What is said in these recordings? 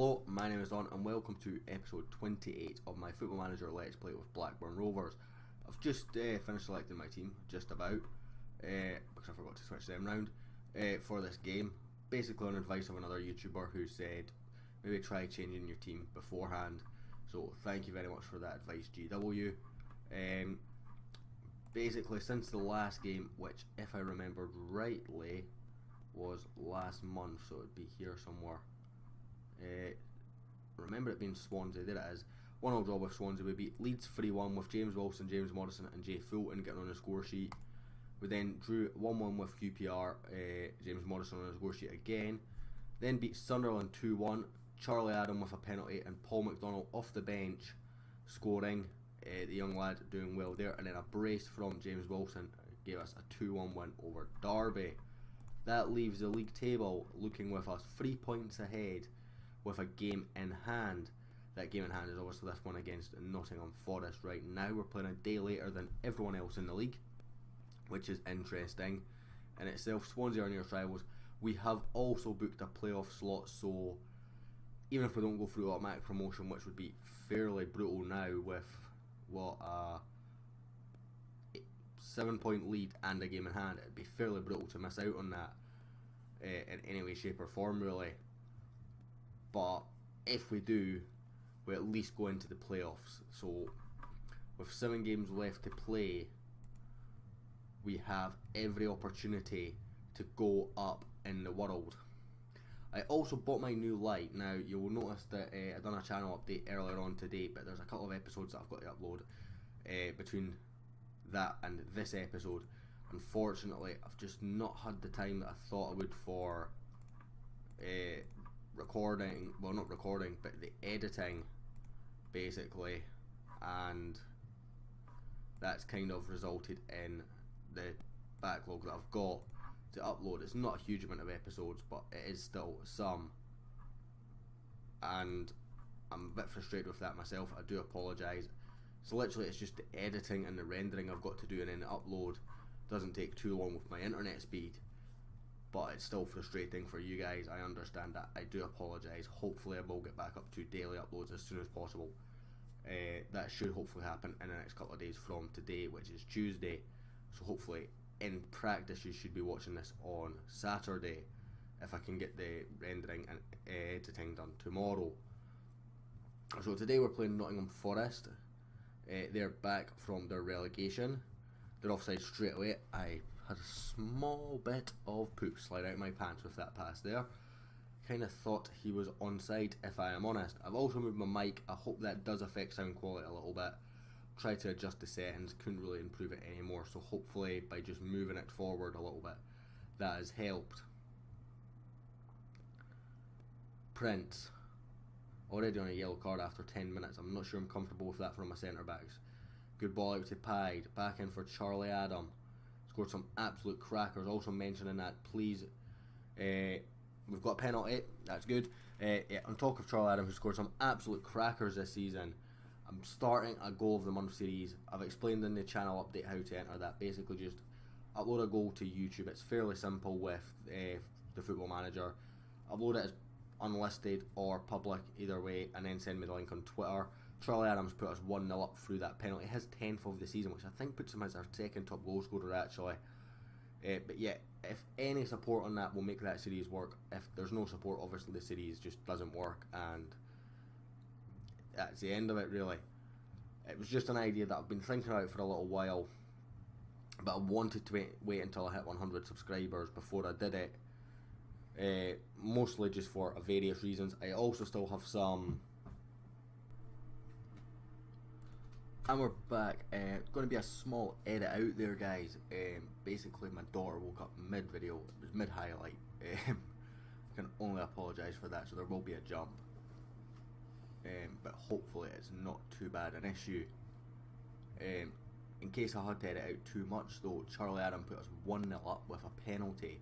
Hello, my name is Don and welcome to episode 28 of my Football Manager Let's Play with Blackburn Rovers. I've just finished selecting my team, just about, because I forgot to switch them round, for this game. Basically on advice of another YouTuber who said, maybe try changing your team beforehand. So thank you very much for that advice, GW. Basically since the last game, which if I remembered rightly, was last month, so it'd be here somewhere. Remember it being Swansea, there it is. 1-0 draw with Swansea. We beat Leeds 3-1 with James Wilson, James Morrison and Jay Fulton getting on the score sheet. We then drew 1-1 with QPR, James Morrison on the score sheet again. Then beat Sunderland 2-1, Charlie Adam with a penalty and Paul McDonald off the bench scoring, the young lad doing well there. And then a brace from James Wilson gave us a 2-1 win over Derby. That leaves the league table looking with us 3 points ahead with a game in hand. That game in hand is obviously this one against Nottingham Forrest right now. We're playing a day later than everyone else in the league, which is interesting in itself. Swansea are nearest rivals. We have also booked a playoff slot, so even if we don't go through automatic promotion, which would be fairly brutal now with what a 7-point lead and a game in hand, it'd be fairly brutal to miss out on that in any way, shape or form really. But if we do, we at least go into the playoffs. So with 7 games left to play, we have every opportunity to go up in the world. I also bought my new light. Now you will notice that I done a channel update earlier on today, but there's a couple of episodes that I've got to upload between that and this episode. Unfortunately, I've just not had the time that I thought I would for recording, well not recording, but the editing basically, and that's kind of resulted in the backlog that I've got to upload. It's not a huge amount of episodes, but it is still some, and I'm a bit frustrated with that myself. I do apologise. So literally it's just the editing and the rendering I've got to do, and then the upload doesn't take too long with my internet speed, but it's still frustrating for you guys. I understand that. I do apologise. Hopefully I will get back up to daily uploads as soon as possible. That should hopefully happen in the next couple of days from today, which is Tuesday. So hopefully in practice you should be watching this on Saturday if I can get the rendering and editing done tomorrow. So today we're playing Nottingham Forrest. They're back from their relegation. They're offside straight away. I had a small bit of poop slide out of my pants with that pass there. Kind of thought he was onside, if I am honest. I've also moved my mic. I hope that does affect sound quality a little bit. Tried to adjust the settings, couldn't really improve it anymore, so hopefully by just moving it forward a little bit, that has helped. Prince, already on a yellow card after 10 minutes. I'm not sure I'm comfortable with that from my centre backs. Good ball out to Pied, back in for Charlie Adam. Scored some absolute crackers. Also mentioning that, please, we've got a penalty, that's good. On talk of Charlie Adam, who scored some absolute crackers this season, I'm starting a goal of the month series. I've explained in the channel update how to enter that. Basically just upload a goal to YouTube. It's fairly simple with the Football Manager. Upload it as unlisted or public, either way, and then send me the link on Twitter. Charlie Adams put us 1-0 up through that penalty, his 10th of the season, which I think puts him as our second top goal scorer actually. But yeah, if any support on that will make that series work. If there's no support, obviously the series just doesn't work, and that's the end of it really. It was just an idea that I've been thinking about for a little while, but I wanted to wait until I hit 100 subscribers before I did it. Mostly just for various reasons. I also still have some. And we're back. Going to be a small edit out there, guys. Basically, my daughter woke up mid-video. It was mid-highlight. I can only apologise for that, so there will be a jump. But hopefully it's not too bad an issue. In case I had to edit out too much, though, Charlie Adam put us 1-0 up with a penalty.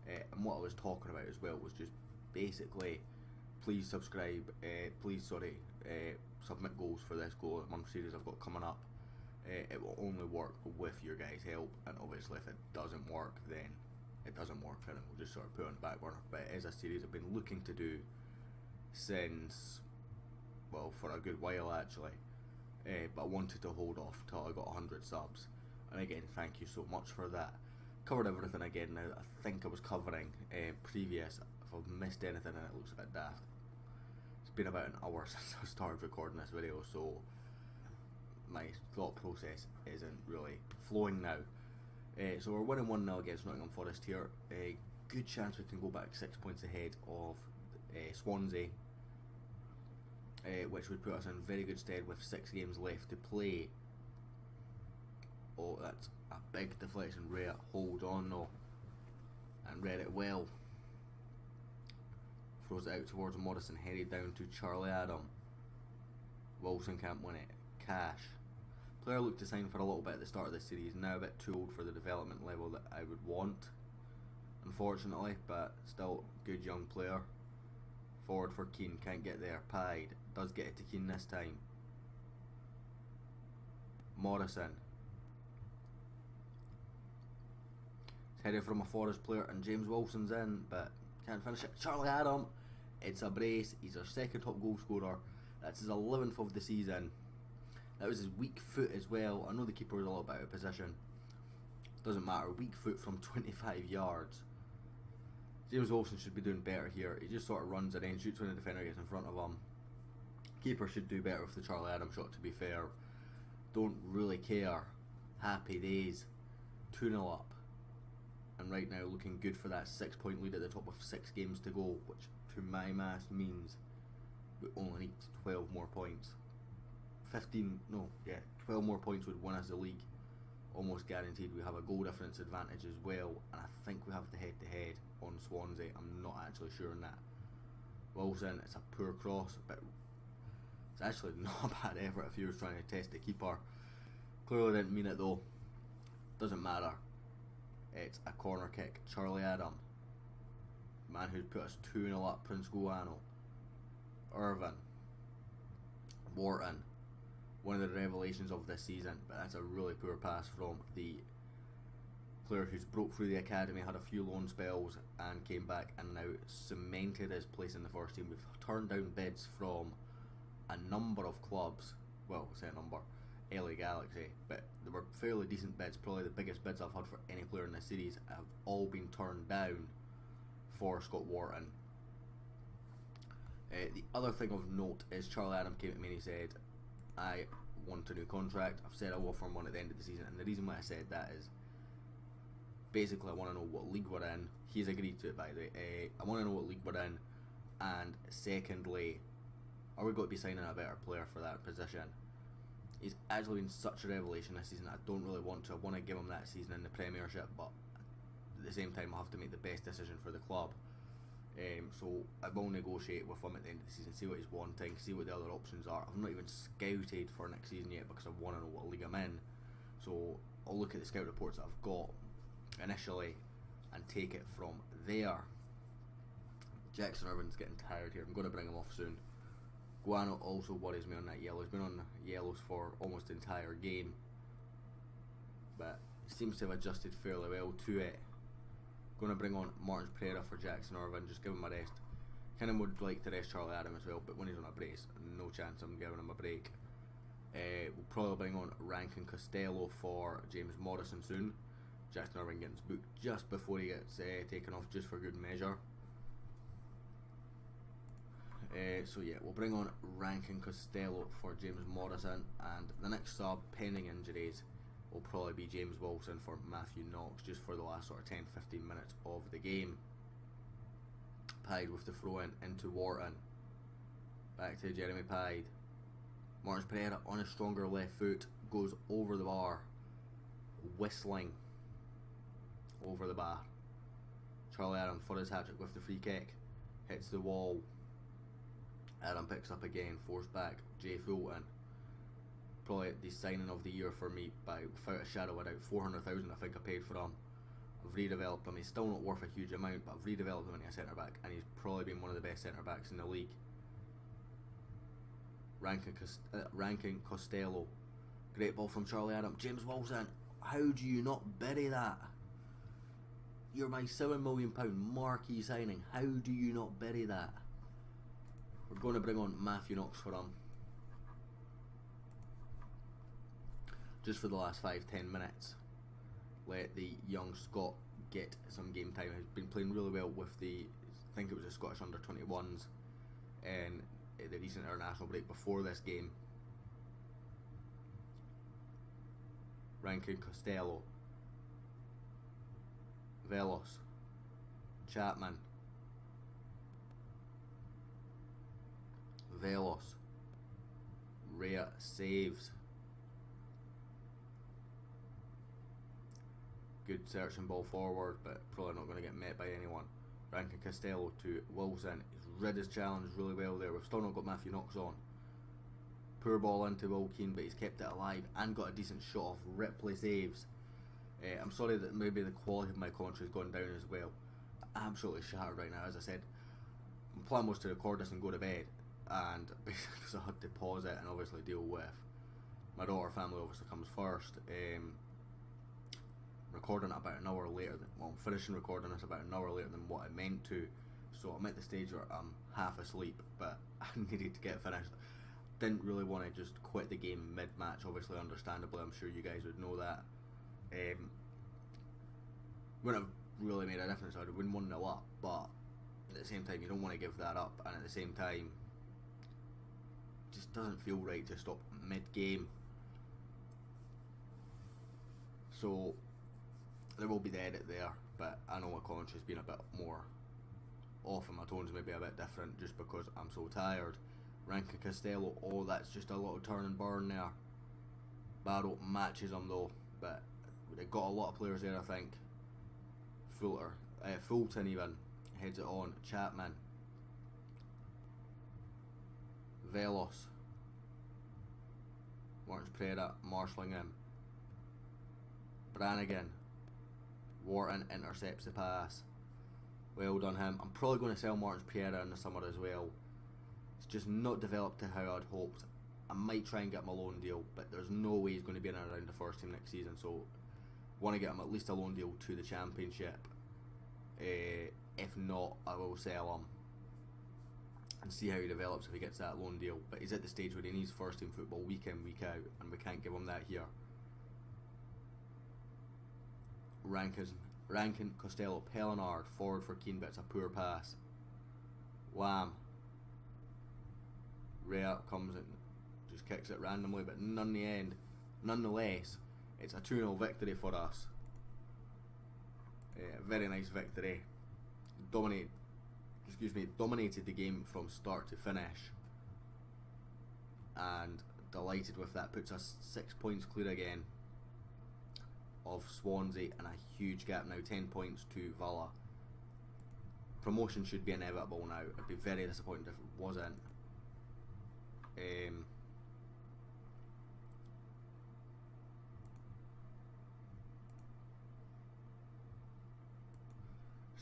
And what I was talking about as well was just basically, please subscribe, submit goals for this goal of the month series I've got coming up. It will only work with your guys' help, and obviously if it doesn't work, then it doesn't work, and we'll just sort of put it on the back burner. But it is a series I've been looking to do since, well, for a good while actually. But I wanted to hold off till I got 100 subs. And again, thank you so much for that. Covered everything again now that I think I was covering previous. If I've missed anything and it looks a bit daft. It's been about an hour since I started recording this video, so my thought process isn't really flowing now. So we're winning 1-0 against Nottingham Forrest here. A good chance we can go back 6 points ahead of Swansea, which would put us in very good stead with 6 games left to play. Oh, that's a big deflection. Ray, hold on though, and read it well. Throws it out towards Morrison, headed down to Charlie Adam. Wilson can't win it. Cash. Player looked to sign for a little bit at the start of this series, now a bit too old for the development level that I would want, unfortunately, but still good young player. Forward for Keane, can't get there. Pied, does get it to Keane this time. Morrison. It's headed from a Forest player and James Wilson's in, but can't finish it. Charlie Adam, it's a brace. He's our second top goal scorer. That's his 11th of the season. That was his weak foot as well. I know the keeper was a little bit out of position. Doesn't matter. Weak foot from 25 yards. James Wilson should be doing better here. He just sort of runs and then shoots when the defender gets in front of him. Keeper should do better with the Charlie Adam shot, to be fair. Don't really care. Happy days. 2-0 up. And right now looking good for that 6-point lead at the top with 6 games to go, which to my maths means we only need 12 more points. 12 more points would win us the league. Almost guaranteed. We have a goal difference advantage as well, and I think we have the head-to-head on Swansea. I'm not actually sure on that. Wilson, it's a poor cross, but it's actually not a bad effort if he was trying to test the keeper. Clearly didn't mean it though. Doesn't matter. It's a corner kick. Charlie Adam, man who's put us 2-0 up. Prince Guano, Irvin, Wharton, one of the revelations of this season, but that's a really poor pass from the player who's broke through the academy, had a few loan spells and came back and now cemented his place in the first team. We've turned down bids from a number of clubs, well, say a number, LA Galaxy, but they were fairly decent bids. Probably the biggest bids I've had for any player in this series have all been turned down for Scott Wharton. The other thing of note is Charlie Adam came to me and he said, I want a new contract. I've said I'll offer him one at the end of the season, and the reason why I said that is basically I want to know what league we're in. He's agreed to it, by the way. I want to know what league we're in, and secondly, are we going to be signing a better player for that position? He's actually been such a revelation this season. I don't really want to. I want to give him that season in the Premiership, but at the same time I have to make the best decision for the club. So I will negotiate with him at the end of the season, see what he's wanting, see what the other options are. I've not even scouted for next season yet because I want to know what league I'm in. So I'll look at the scout reports that I've got initially and take it from there. Jackson Irvin's getting tired here. I'm going to bring him off soon. Guano also worries me on that yellow. He's been on yellows for almost the entire game, but he seems to have adjusted fairly well to it. Going to bring on Martins Pereira for Jackson Irvin, just give him a rest. Kind of would like to rest Charlie Adam as well, but when he's on a brace, no chance I'm giving him a break. We'll probably bring on Rankin Costello for James Morrison soon. Jackson Irvin gets booked just before he gets taken off, just for good measure. So yeah, we'll bring on Rankin Costello for James Morrison, and the next sub, pending injuries, will probably be James Wilson for Matthew Knox, just for the last sort of 10-15 minutes of the game. Pied with the throw in into Wharton. Back to Jeremy Pied. Martins Pereira on his stronger left foot goes over the bar, whistling over the bar. Charlie Adam for his hat-trick with the free kick. Hits the wall. Adam picks up again, forced back. Jay Fulton. Probably the signing of the year for me, by without a shadow of a doubt. 400,000 I think I paid for him. I've redeveloped him. He's still not worth a huge amount, but I've redeveloped him into a centre back, and he's probably been one of the best centre backs in the league. Rankin Costello. Great ball from Charlie Adam. James Wilson. How do you not bury that? You're my £7 million marquee signing. How do you not bury that? We're going to bring on Matthew Knox for him. Just for the last 5-10 minutes. Let the young Scot get some game time. He's been playing really well with the, I think it was the Scottish under-21s in the recent international break before this game. Rankin, Costello, Velos, Chapman, Velos, Rhea saves. Good searching ball forward, but probably not going to get met by anyone. Rankin Costello to Wilson. He's read his challenge really well there. We've still not got Matthew Knox on. Poor ball into Will Keane, but he's kept it alive and got a decent shot off. Ripley saves. I'm sorry that maybe the quality of my commentary has gone down as well. Absolutely shattered right now. As I said, my plan was to record this and go to bed, and basically because I had to pause it and obviously deal with my daughter family obviously comes first. Recording it about an hour later I'm finishing recording this about an hour later than what I meant to, so I'm at the stage where I'm half asleep, but I needed to get finished. Didn't really want to just quit the game mid-match, obviously, understandably. I'm sure you guys would know that. Wouldn't have really made a difference. I would have been 1-0 up, but at the same time you don't want to give that up, and at the same time it just doesn't feel right to stop mid-game. So there will be the edit there, but I know my commentary's been a bit more off and my tone's maybe a bit different just because I'm so tired. Rankin Costello, oh, that's just a little turn and burn there. Barrow matches him though, but they've got a lot of players there, I think. Fulton even heads it on. Chapman, Velos, Martins Pereira marshalling him. Brannigan, Wharton intercepts the pass. Well done him. I'm probably going to sell Martins Pereira in the summer as well. It's just not developed to how I'd hoped. I might try and get him a loan deal, but there's no way he's going to be in and around the first team next season, so want to get him at least a loan deal to the Championship. If not, I will sell him and see how he develops if he gets that loan deal, but he's at the stage where he needs first team football week in, week out, and we can't give him that here. Rankin, Costello, Pellinard, forward for Keane, but it's a poor pass. Lamb, Rhea comes in, just kicks it randomly, but none in the end. Nonetheless, it's a 2-0 victory for us. Very nice victory. Dominated the game from start to finish, and delighted with that. Puts us 6 points clear again of Swansea and a huge gap now, 10 points to Villa. Promotion should be inevitable now. I'd be very disappointed if it wasn't.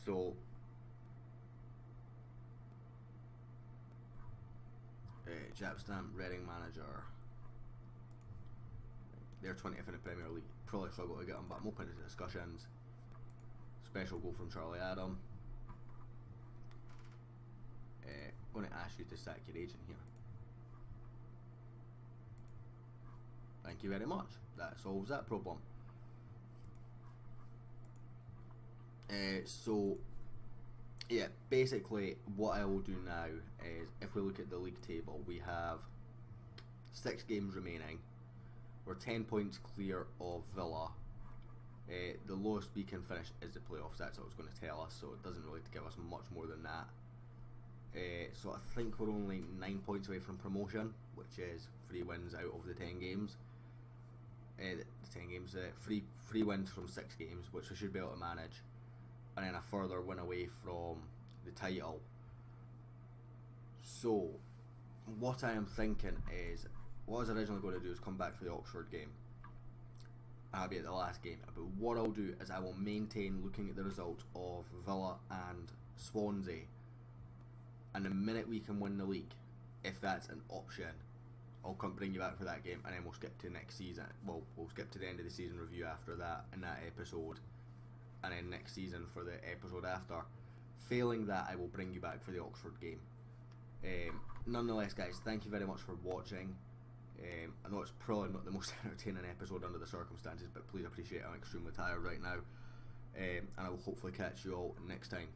So Jap Stamp, Reading manager. They're 20th in the Premier League. Probably struggle to get them, but I'm open to discussions. Special goal from Charlie Adam. I'm going to ask you to sack your agent here. Thank you very much. That solves that problem. So yeah, basically what I will do now is, if we look at the league table, we have 6 games remaining. We're 10 points clear of Villa. The lowest we can finish is the playoffs. That's what it's going to tell us, so it doesn't really give us much more than that. So I think we're only 9 points away from promotion, which is 3 wins out of the 10 games. The 10 games, 3 wins from 6 games, which we should be able to manage, and then a further win away from the title. So what I am thinking is, what I was originally going to do is come back for the Oxford game. I'll be at the last game, but what I'll do is I will maintain looking at the results of Villa and Swansea, and the minute we can win the league, if that's an option, I'll come bring you back for that game, and then we'll skip to next season. Well, we'll skip to the end of the season review after that, in that episode, and then next season for the episode after. Failing that, I will bring you back for the Oxford game. nonetheless, guys, thank you very much for watching. I know it's probably not the most entertaining episode under the circumstances, but please appreciate I'm extremely tired right now. And I will hopefully catch you all next time.